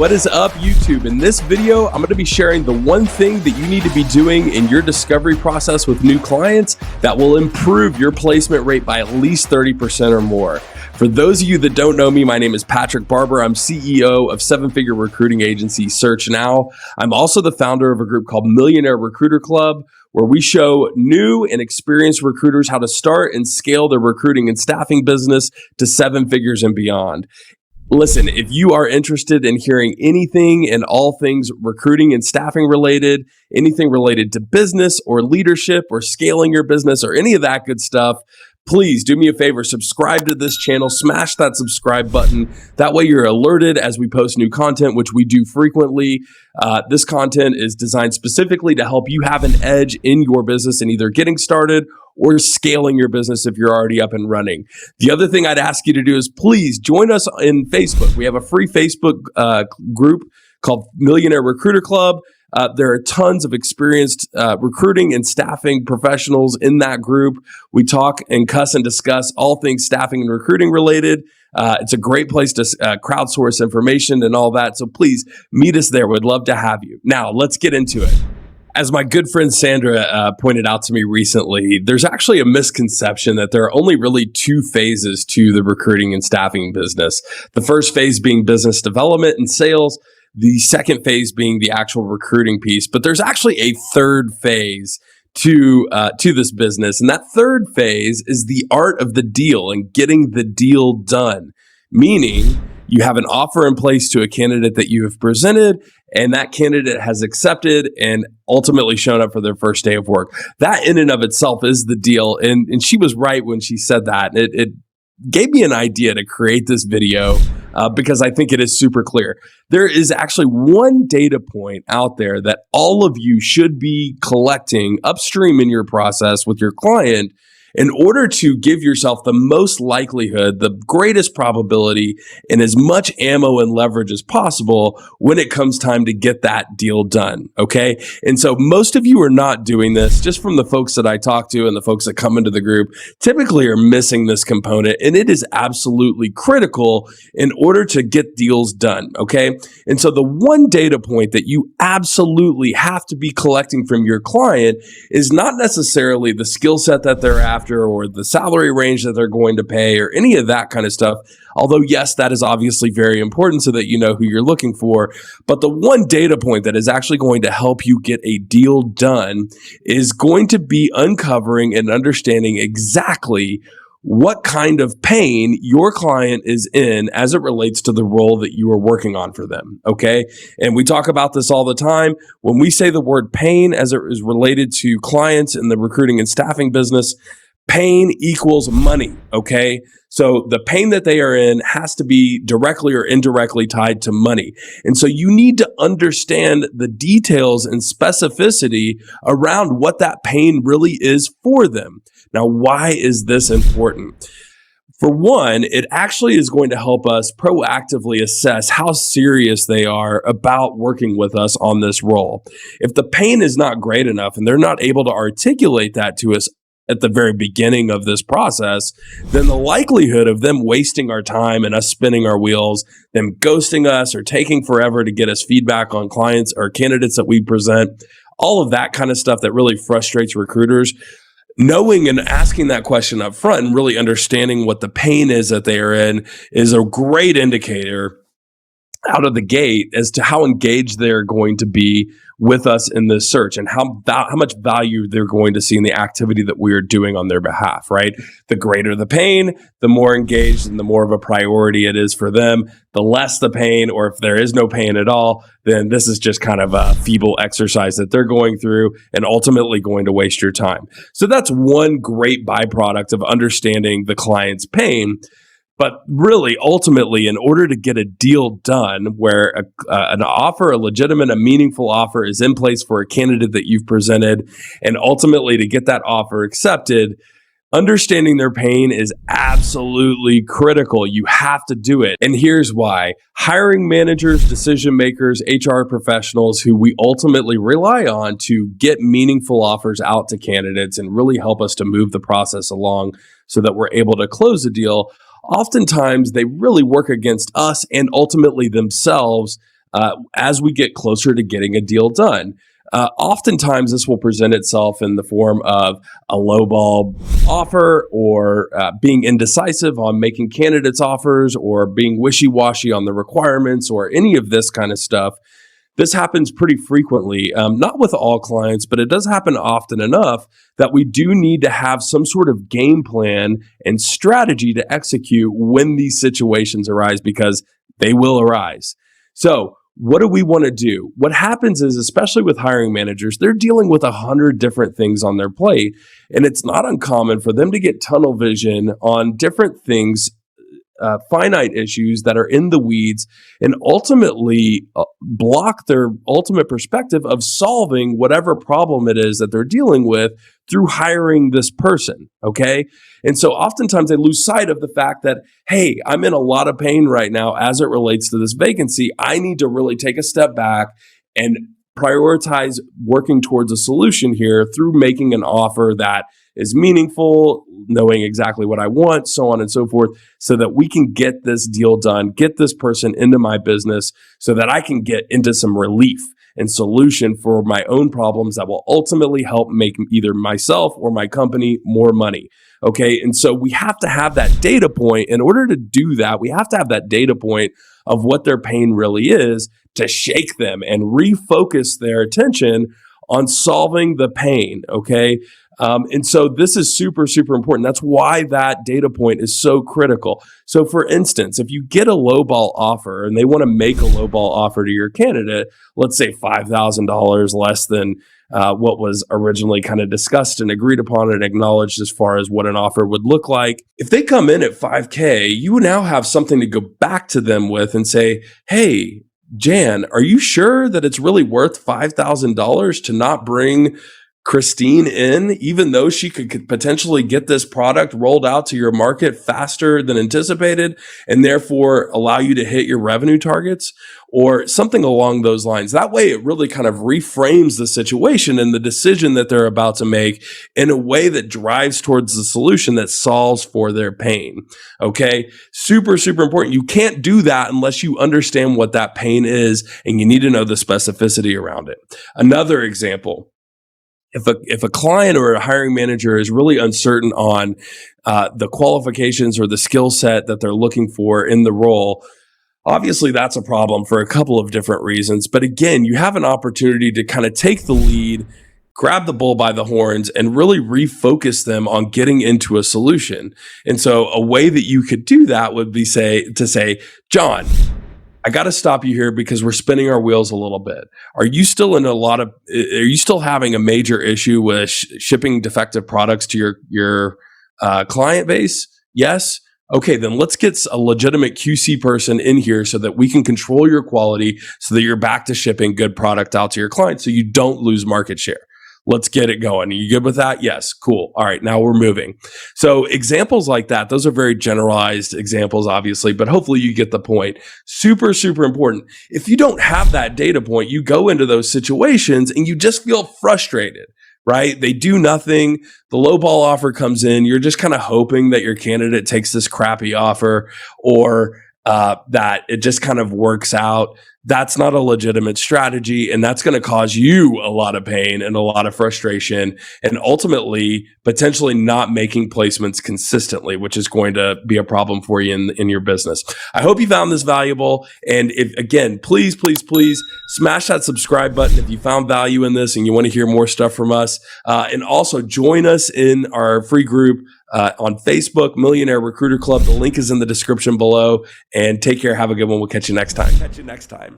What is up, YouTube? In this video, I'm going to be sharing the one thing that you need to be doing in your discovery process with new clients that will improve your placement rate by at least 30% or more. For those of you that don't know me, my name is Patrick Barber. I'm CEO of seven-figure recruiting agency Search Now. I'm also the founder of a group called Millionaire Recruiter Club, where we show new and experienced recruiters how to start and scale their recruiting and staffing business to seven figures and beyond. Listen, if you are interested in hearing anything and all things recruiting and staffing related, anything related to business or leadership or scaling your business or any of that good stuff, please do me a favor, subscribe to this channel, smash that subscribe button. That way you're alerted as we post new content, which we do frequently. This content is designed specifically to help you have an edge in your business and either getting started or scaling your business if you're already up and running. The other thing I'd ask you to do is please join us in Facebook. We have a free Facebook group called Millionaire Recruiter Club. There are tons of experienced recruiting and staffing professionals in that group. We talk and cuss and discuss all things staffing and recruiting related. It's a great place to crowdsource information and all that. So please meet us there. We'd love to have you. Now, let's get into it. As my good friend Sandra pointed out to me recently, there's actually a misconception that there are only really two phases to the recruiting and staffing business. The first phase being business development and sales. The second phase being the actual recruiting piece, but there's actually a third phase to this business, and that third phase is the art of the deal and getting the deal done. Meaning, you have an offer in place to a candidate that you have presented, and that candidate has accepted and ultimately shown up for their first day of work. That in and of itself is the deal, and she was right when she said that. It gave me an idea to create this video because I think it is super clear. There is actually one data point out there that all of you should be collecting upstream in your process with your client in order to give yourself the most likelihood, the greatest probability, and as much ammo and leverage as possible when it comes time to get that deal done, okay? And so most of you are not doing this, just from the folks that I talk to and the folks that come into the group, typically are missing this component, and it is absolutely critical in order to get deals done, okay? And so the one data point that you absolutely have to be collecting from your client is not necessarily the skill set that they're after, or the salary range that they're going to pay, or any of that kind of stuff. Although, yes, that is obviously very important so that you know who you're looking for. But the one data point that is actually going to help you get a deal done is going to be uncovering and understanding exactly what kind of pain your client is in as it relates to the role that you are working on for them, okay? And we talk about this all the time. When we say the word pain as it is related to clients in the recruiting and staffing business, pain equals money, okay? So the pain that they are in has to be directly or indirectly tied to money. And so you need to understand the details and specificity around what that pain really is for them. Now, why is this important? For one, it actually is going to help us proactively assess how serious they are about working with us on this role. If the pain is not great enough and they're not able to articulate that to us at the very beginning of this process, then the likelihood of them wasting our time and us spinning our wheels, them ghosting us or taking forever to get us feedback on clients or candidates that we present, all of that kind of stuff that really frustrates recruiters, knowing and asking that question up front and really understanding what the pain is that they are in is a great indicator out of the gate as to how engaged they're going to be with us in this search and how much value they're going to see in the activity that we are doing on their behalf, right? The greater the pain, the more engaged and the more of a priority it is for them. The less the pain, or if there is no pain at all, then this is just kind of a feeble exercise that they're going through and ultimately going to waste your time. So that's one great byproduct of understanding the client's pain. But really, ultimately, in order to get a deal done where an offer, a legitimate, a meaningful offer is in place for a candidate that you've presented, and ultimately to get that offer accepted, understanding their pain is absolutely critical. You have to do it. And here's why. Hiring managers, decision makers, HR professionals who we ultimately rely on to get meaningful offers out to candidates and really help us to move the process along so that we're able to close a deal, oftentimes they really work against us and ultimately themselves as we get closer to getting a deal done. Oftentimes, this will present itself in the form of a lowball offer, or being indecisive on making candidates offers, or being wishy-washy on the requirements, or any of this kind of stuff. This happens pretty frequently, not with all clients, but it does happen often enough that we do need to have some sort of game plan and strategy to execute when these situations arise, because they will arise. So, what do we want to do? What happens is, especially with hiring managers, they're dealing with 100 different things on their plate, and it's not uncommon for them to get tunnel vision on different things, finite issues that are in the weeds, and ultimately block their ultimate perspective of solving whatever problem it is that they're dealing with through hiring this person, okay? And so oftentimes they lose sight of the fact that, hey, I'm in a lot of pain right now as it relates to this vacancy. I need to really take a step back and prioritize working towards a solution here through making an offer that is meaningful, knowing exactly what I want, so on and so forth, so that we can get this deal done, get this person into my business, so that I can get into some relief and solution for my own problems that will ultimately help make either myself or my company more money. Okay. And so we have to have that data point. In order to do that, we have to have that data point of what their pain really is to shake them and refocus their attention on solving the pain. Okay. And so this is super, super important. That's why that data point is so critical. So for instance, if you get a lowball offer and they want to make a lowball offer to your candidate, let's say $5,000 less than what was originally kind of discussed and agreed upon and acknowledged as far as what an offer would look like. If they come in at $5K, you now have something to go back to them with and say, hey, Jan, are you sure that it's really worth $5,000 to not bring Christine in, even though she could potentially get this product rolled out to your market faster than anticipated and therefore allow you to hit your revenue targets, or something along those lines? That way, it really kind of reframes the situation and the decision that they're about to make in a way that drives towards the solution that solves for their pain. Okay. Super, super important. You can't do that unless you understand what that pain is, and you need to know the specificity around it. Another example. If a client or a hiring manager is really uncertain on the qualifications or the skill set that they're looking for in the role, obviously that's a problem for a couple of different reasons. But again, you have an opportunity to kind of take the lead, grab the bull by the horns, and really refocus them on getting into a solution. And so a way that you could do that would be to say, John, I got to stop you here because we're spinning our wheels a little bit. Are you still having a major issue with shipping defective products to your client base? Yes. Okay, then let's get a legitimate QC person in here so that we can control your quality, so that you're back to shipping good product out to your clients, so you don't lose market share. Let's get it going. Are you good with that? Yes. Cool. All right. Now we're moving. So examples like that, those are very generalized examples, obviously, but hopefully you get the point. Super, super important. If you don't have that data point, you go into those situations and you just feel frustrated, right? They do nothing. The lowball offer comes in. You're just kind of hoping that your candidate takes this crappy offer, or that it just kind of works out. That's not a legitimate strategy, and that's going to cause you a lot of pain and a lot of frustration, and ultimately potentially not making placements consistently, which is going to be a problem for you in your business. I hope you found this valuable, and if, again, please smash that subscribe button if you found value in this and you want to hear more stuff from us, and also join us in our free group on Facebook, Millionaire Recruiter Club. The link is in the description below. And take care. Have a good one. We'll catch you next time.